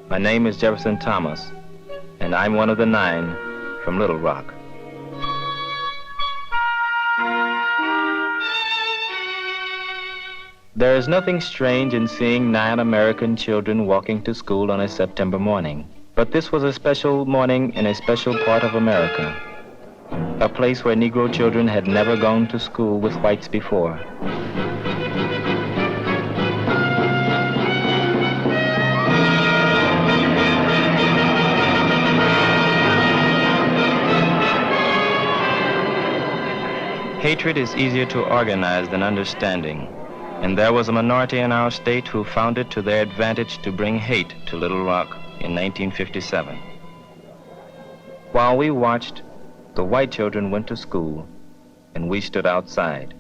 My name is Jefferson Thomas, and I'm one of the 9 from Little Rock. There is nothing strange in seeing 9 American children walking to school on a September morning. But this was a special morning in a special part of America, a place where Negro children had never gone to school with whites before. Hatred is easier to organize than understanding. And there was a minority in our state who found it to their advantage to bring hate to Little Rock in 1957. While we watched, the white children went to school, and we stood outside.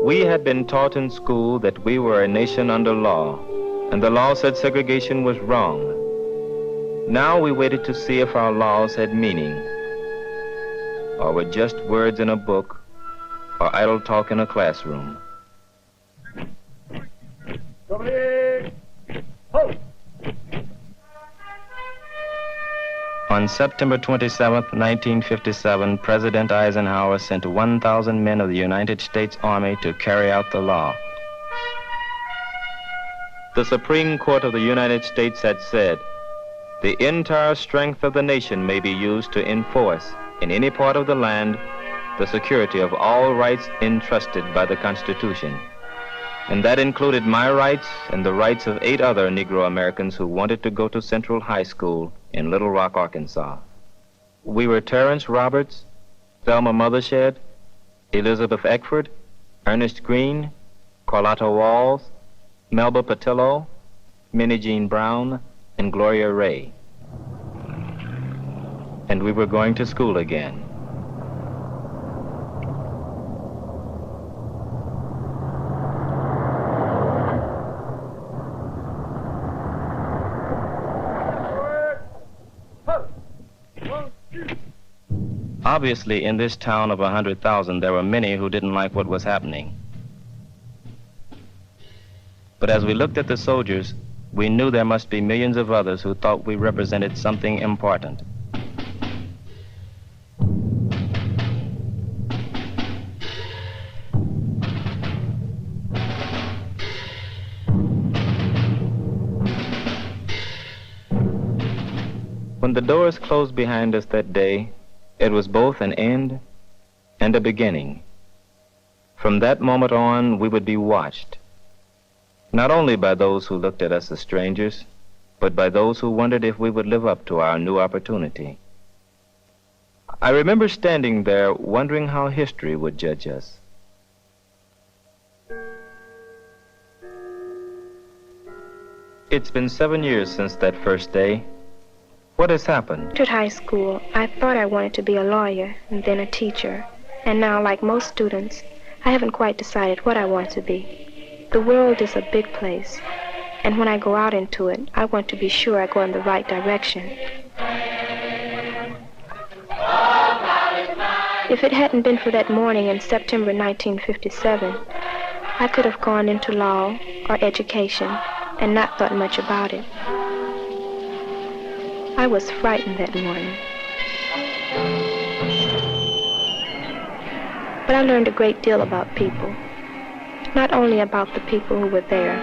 We had been taught in school that we were a nation under law, and the law said segregation was wrong. Now we waited to see if our laws had meaning, or were just words in a book, or idle talk in a classroom. On September 27, 1957, President Eisenhower sent 1,000 men of the United States Army to carry out the law. The Supreme Court of the United States had said, "The entire strength of the nation may be used to enforce, in any part of the land, the security of all rights entrusted by the Constitution." And that included my rights and the rights of 8 other Negro Americans who wanted to go to Central High School in Little Rock, Arkansas. We were Terrence Roberts, Thelma Mothershed, Elizabeth Eckford, Ernest Green, Carlotta Walls, Melba Patillo, Minnie Jean Brown, and Gloria Ray. And we were going to school again. Obviously, in this town of 100,000, there were many who didn't like what was happening. But as we looked at the soldiers, we knew there must be millions of others who thought we represented something important. When the doors closed behind us that day, it was both an end and a beginning. From that moment on, we would be watched, not only by those who looked at us as strangers, but by those who wondered if we would live up to our new opportunity. I remember standing there wondering how history would judge us. It's been 7 years since that first day. What has happened? At high school, I thought I wanted to be a lawyer and then a teacher. And now, like most students, I haven't quite decided what I want to be. The world is a big place, and when I go out into it, I want to be sure I go in the right direction. If it hadn't been for that morning in September 1957, I could have gone into law or education and not thought much about it. I was frightened that morning. But I learned a great deal about people. Not only about the people who were there,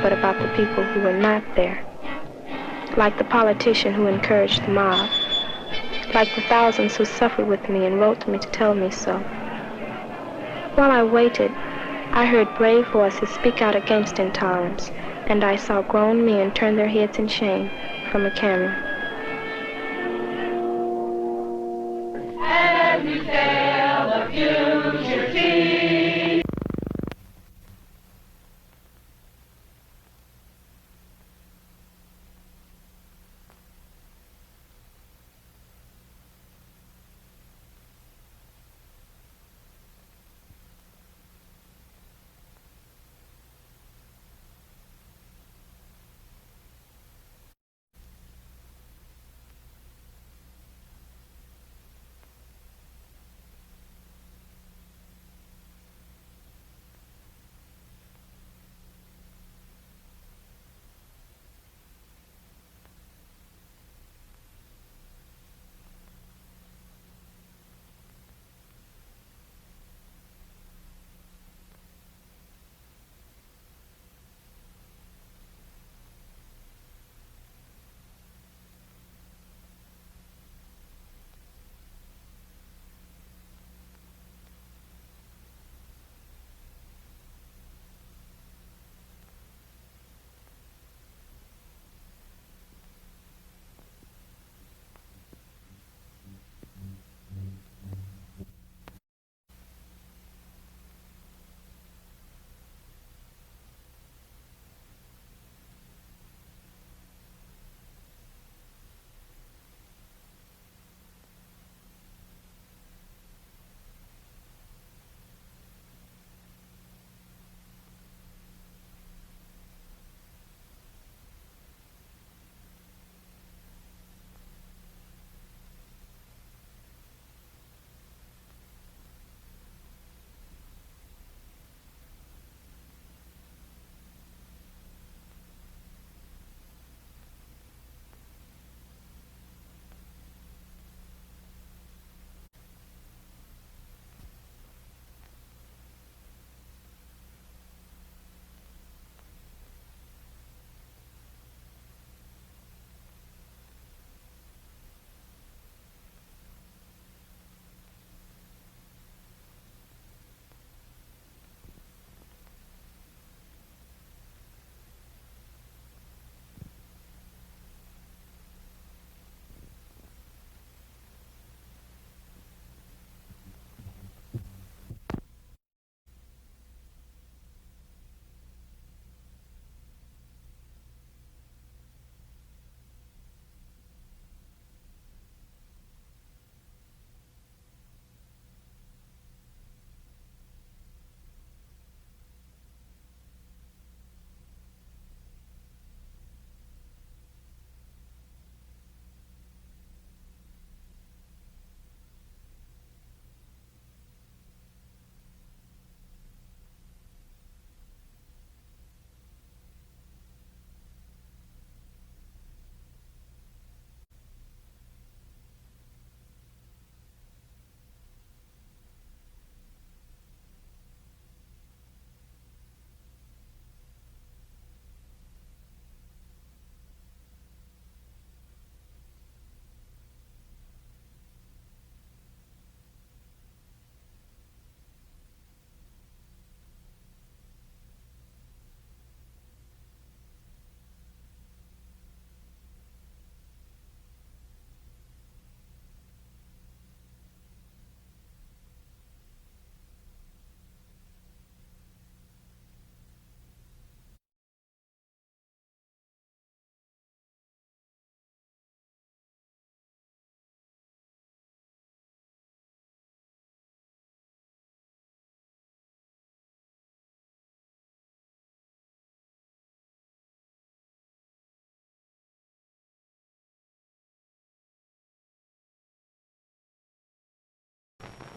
but about the people who were not there. Like the politician who encouraged the mob. Like the thousands who suffered with me and wrote to me to tell me so. While I waited, I heard brave voices speak out against intolerance, and I saw grown men turn their heads in shame from a camera. As we sail the future sea.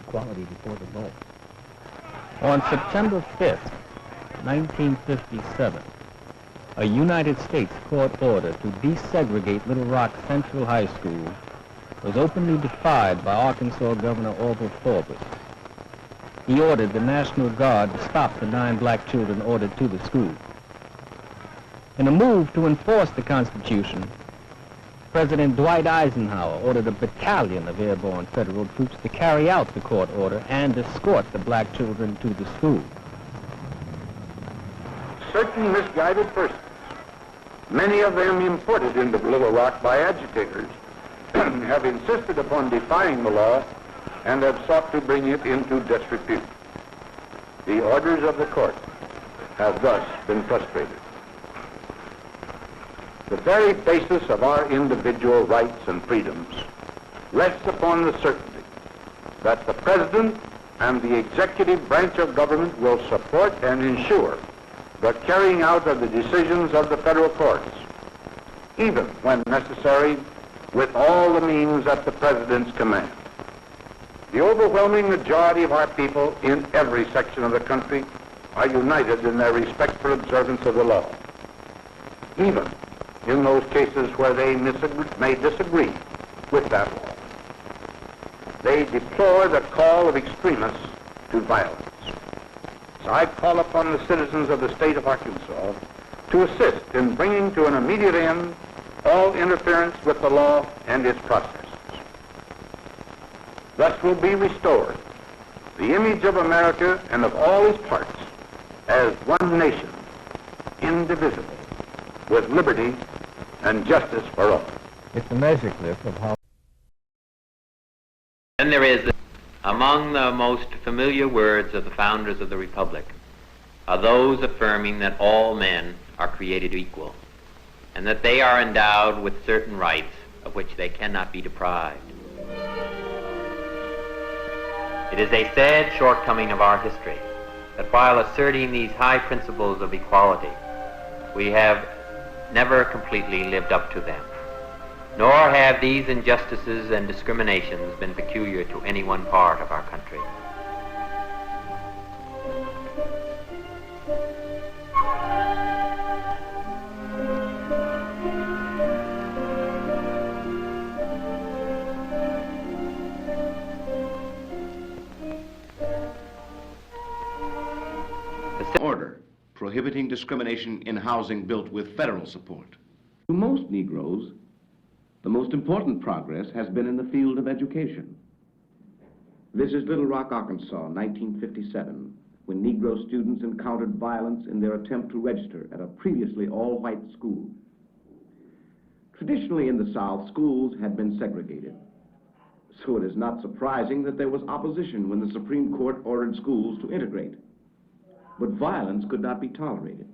equality before the law. On September 5th, 1957, a United States court order to desegregate Little Rock Central High School was openly defied by Arkansas Governor Orville Forbes. He ordered the National Guard to stop the 9 black children ordered to the school. In a move to enforce the Constitution, President Dwight Eisenhower ordered a battalion of airborne federal troops to carry out the court order and escort the black children to the school. Certain misguided persons, many of them imported into Little Rock by agitators, have insisted upon defying the law and have sought to bring it into disrepute. The orders of the court have thus been frustrated. The very basis of our individual rights and freedoms rests upon the certainty that the President and the executive branch of government will support and ensure the carrying out of the decisions of the federal courts, even when necessary, with all the means at the President's command. The overwhelming majority of our people in every section of the country are united in their respect for observance of the law, even in those cases where they may disagree with that law. They deplore the call of extremists to violence. So I call upon the citizens of the state of Arkansas to assist in bringing to an immediate end all interference with the law and its processes. Thus will be restored the image of America and of all its parts as one nation, indivisible, with liberty and justice for all. It's a measure, Cliff, of how... Then there is, among the most familiar words of the founders of the Republic, are those affirming that all men are created equal, and that they are endowed with certain rights of which they cannot be deprived. It is a sad shortcoming of our history that while asserting these high principles of equality, we have never completely lived up to them, nor have these injustices and discriminations been peculiar to any one part of our country. Order prohibiting discrimination in housing built with federal support. To most Negroes, the most important progress has been in the field of education. This is Little Rock, Arkansas, 1957, when Negro students encountered violence in their attempt to register at a previously all-white school. Traditionally in the South, schools had been segregated. So it is not surprising that there was opposition when the Supreme Court ordered schools to integrate. But violence could not be tolerated.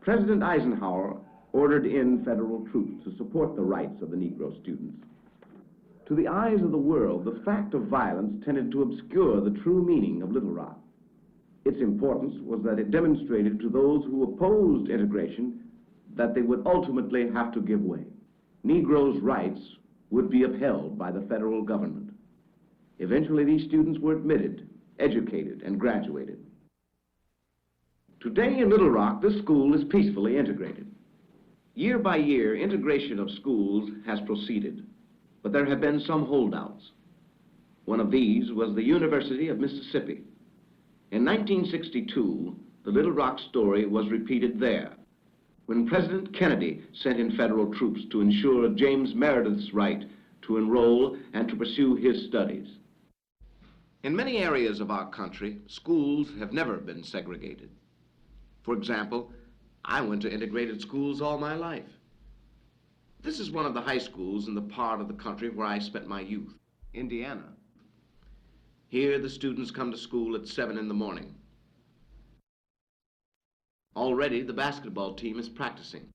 President Eisenhower ordered in federal troops to support the rights of the Negro students. To the eyes of the world, the fact of violence tended to obscure the true meaning of Little Rock. Its importance was that it demonstrated to those who opposed integration that they would ultimately have to give way. Negroes' rights would be upheld by the federal government. Eventually, these students were admitted, educated, and graduated. Today in Little Rock, this school is peacefully integrated. Year by year, integration of schools has proceeded, but there have been some holdouts. One of these was the University of Mississippi. In 1962, the Little Rock story was repeated there, when President Kennedy sent in federal troops to ensure James Meredith's right to enroll and to pursue his studies. In many areas of our country, schools have never been segregated. For example, I went to integrated schools all my life. This is one of the high schools in the part of the country where I spent my youth, Indiana. Here, the students come to school at 7 in the morning. Already, the basketball team is practicing.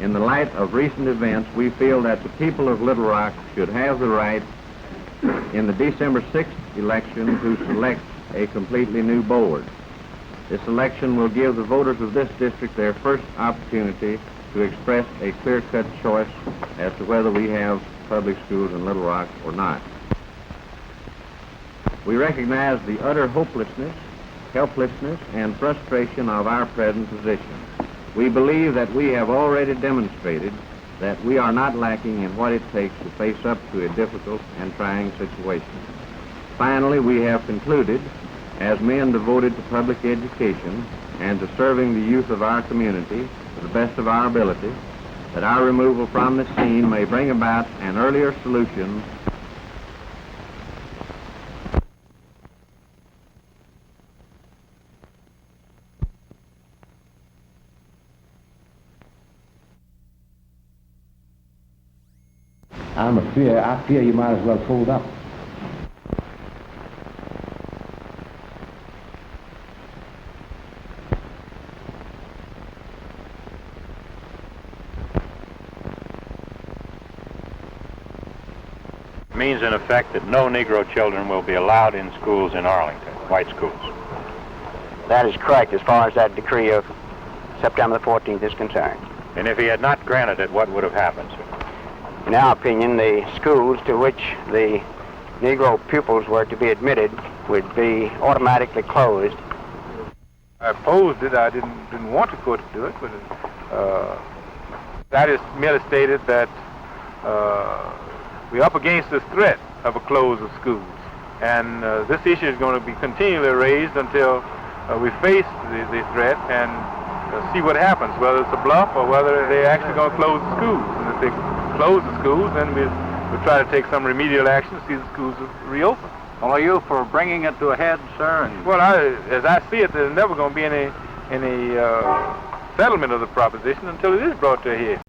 In the light of recent events, we feel that the people of Little Rock should have the right in the December 6th election to select a completely new board. This election will give the voters of this district their first opportunity to express a clear-cut choice as to whether we have public schools in Little Rock or not. We recognize the utter hopelessness, helplessness, and frustration of our present position. We believe that we have already demonstrated that we are not lacking in what it takes to face up to a difficult and trying situation. Finally, we have concluded, as men devoted to public education and to serving the youth of our community to the best of our ability, that our removal from the scene may bring about an earlier solution. I fear you might as well fold up. Means in effect that no Negro children will be allowed in schools in Arlington, white schools. That is correct as far as that decree of September the 14th is concerned. And if he had not granted it, what would have happened, sir? In our opinion, the schools to which the Negro pupils were to be admitted would be automatically closed. I opposed it. I didn't want the court to do it, but I just merely stated that we're up against the threat of a close of schools. And this issue is going to be continually raised until we face the threat and see what happens, whether it's a bluff or whether they're actually going to close the schools. And if they close the schools, then we'll try to take some remedial action to see the schools reopen. Well, are you for bringing it to a head, sir? Well, as I see it, there's never going to be any settlement of the proposition until it is brought to a head.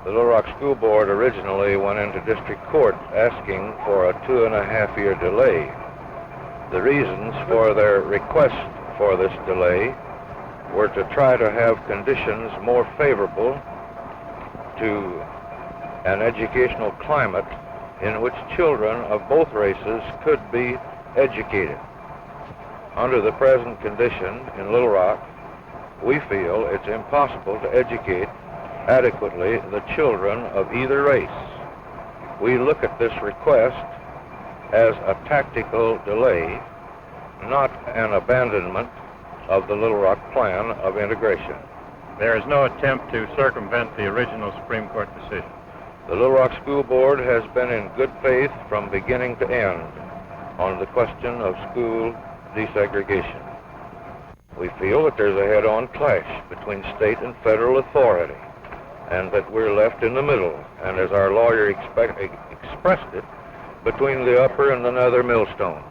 The Little Rock School Board originally went into district court asking for a 2.5-year delay. The reasons for their request for this delay were to try to have conditions more favorable to an educational climate in which children of both races could be educated. Under the present condition in Little Rock, we feel it's impossible to educate adequately the children of either race. We look at this request as a tactical delay, not an abandonment of the Little Rock plan of integration. There is no attempt to circumvent the original Supreme Court decision. The Little Rock School Board has been in good faith from beginning to end on the question of school desegregation. We feel that there's a head-on clash between state and federal authority, and that we're left in the middle, and as our lawyer expressed it, between the upper and the nether millstone.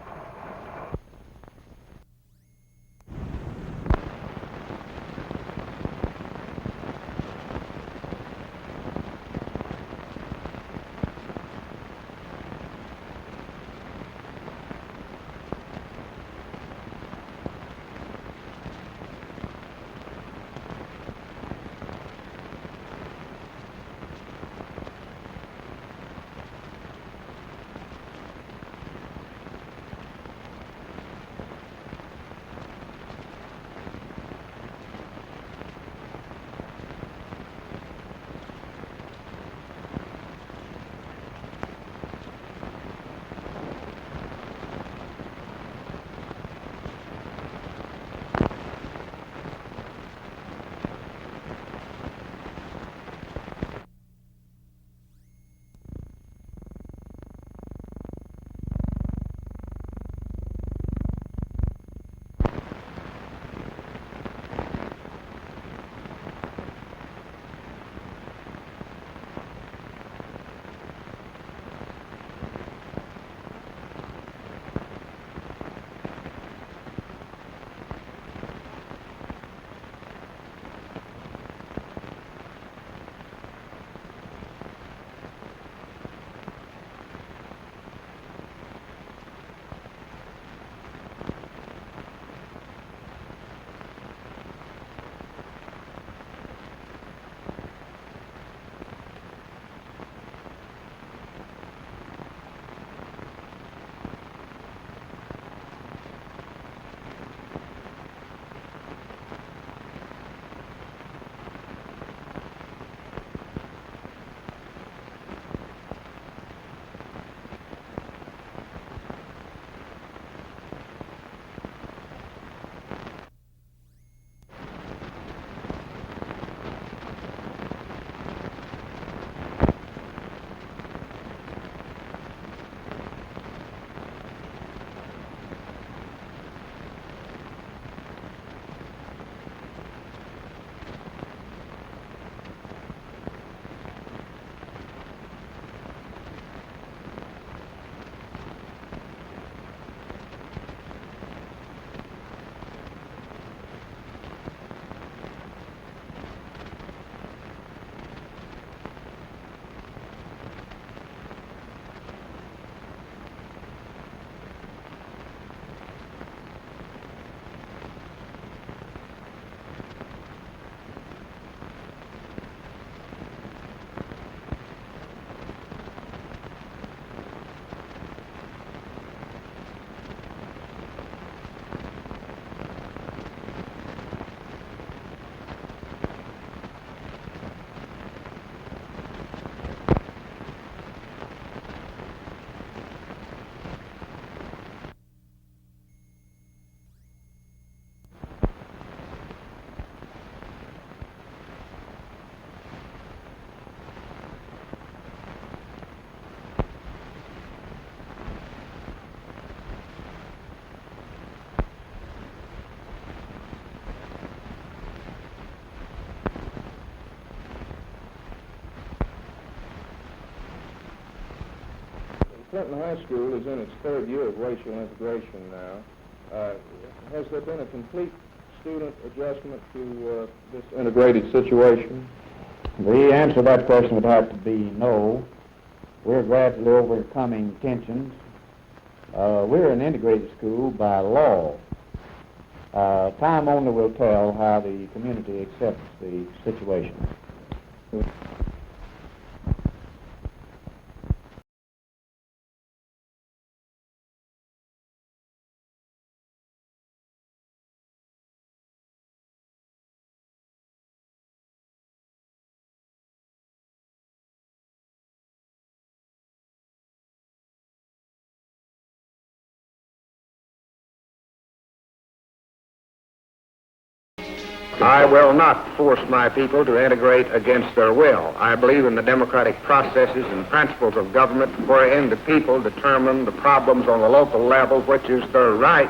Clinton High School is in its third year of racial integration now. Has there been a complete student adjustment to this integrated situation? The answer to that question would have to be no. We're gradually overcoming tensions. We're an integrated school by law. Time only will tell how the community accepts the situation. I will not force my people to integrate against their will. I believe in the democratic processes and principles of government wherein the people determine the problems on the local level, which is their right